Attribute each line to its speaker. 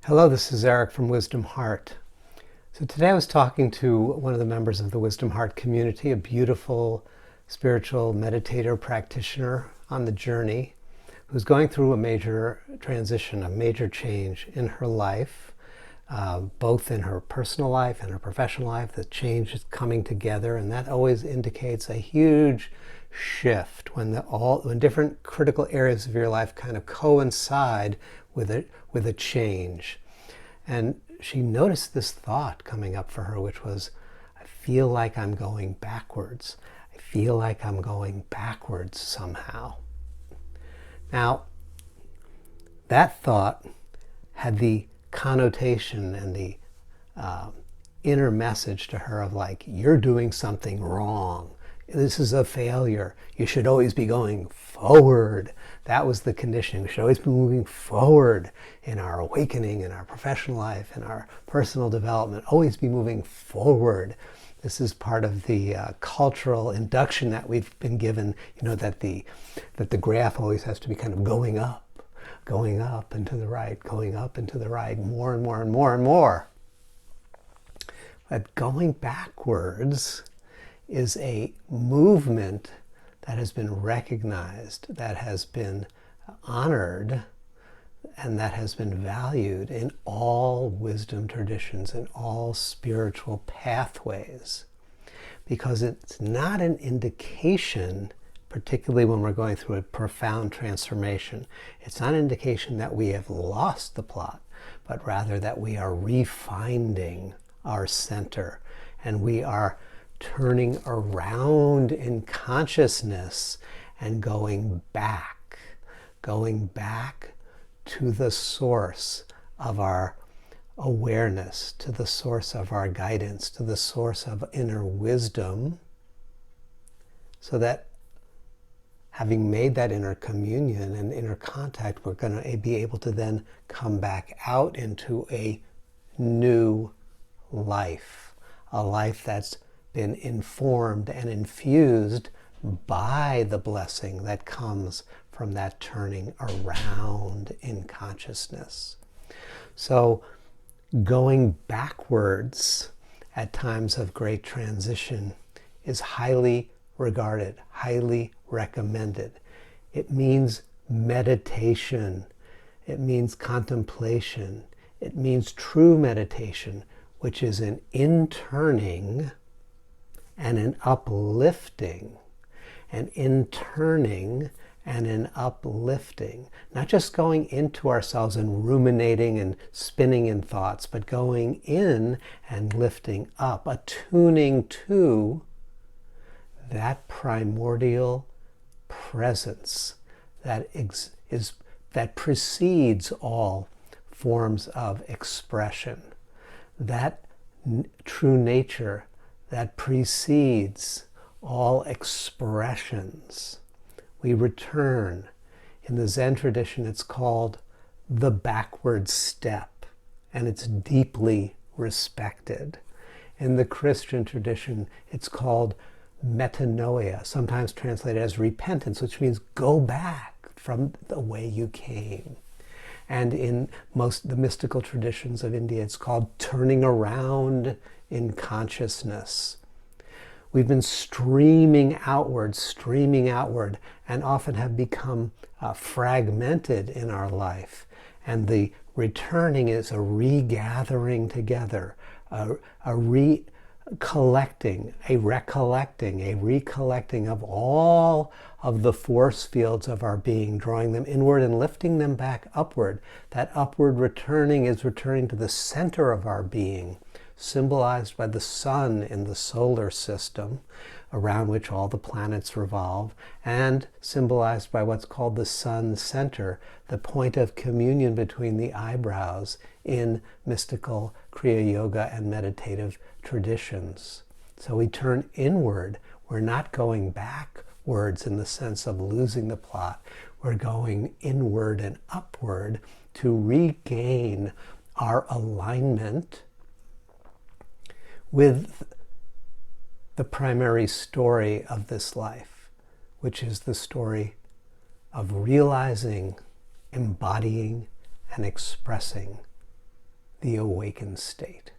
Speaker 1: Hello, this is Eric from Wisdom Heart. So today I was talking to one of the members of the Wisdom Heart community, a beautiful spiritual meditator practitioner on the journey who's going through a major transition, a major change in her life, both in her personal life and her professional life. The change is coming together, and that always indicates a huge shift when different critical areas of your life kind of coincide with a change. And she noticed this thought coming up for her, which was, I feel like I'm going backwards. I feel like I'm going backwards somehow. Now, that thought had the connotation and the inner message to her of like, you're doing something wrong. This is a failure. You should always be going forward. That was the conditioning. We should always be moving forward in our awakening, in our professional life, in our personal development. Always be moving forward. This is part of the cultural induction that we've been given, that the graph always has to be kind of going up and to the right, going up and to the right, more and more and more and more. But going backwards is a movement that has been recognized, that has been honored, and that has been valued in all wisdom traditions, in all spiritual pathways. Because it's not an indication, particularly when we're going through a profound transformation, it's not an indication that we have lost the plot, but rather that we are refinding our center, and we are turning around in consciousness and going back to the source of our awareness, to the source of our guidance, to the source of inner wisdom, so that having made that inner communion and inner contact, we're going to be able to then come back out into a new life, a life that's been informed and infused by the blessing that comes from that turning around in consciousness. So going backwards at times of great transition is highly regarded, highly recommended. It means meditation. It means contemplation. It means true meditation, which is an inturning and an uplifting, an inturning and an uplifting. Not just going into ourselves and ruminating and spinning in thoughts, but going in and lifting up, attuning to that primordial presence that precedes all forms of expression. That true nature that precedes all expressions. We return. In the Zen tradition, it's called the backward step, and it's deeply respected. In the Christian tradition, it's called metanoia, sometimes translated as repentance, which means go back from the way you came. And in most the mystical traditions of India, it's called turning around in consciousness. We've been streaming outward, and often have become fragmented in our life. And the returning is a regathering together, a recollecting of all of the force fields of our being, drawing them inward and lifting them back upward. That upward returning is returning to the center of our being, symbolized by the sun in the solar system, around which all the planets revolve, and symbolized by what's called the sun center, the point of communion between the eyebrows in mystical Kriya Yoga and meditative traditions. So we turn inward. We're not going backwards in the sense of losing the plot. We're going inward and upward to regain our alignment with the primary story of this life, which is the story of realizing, embodying, and expressing the awakened state.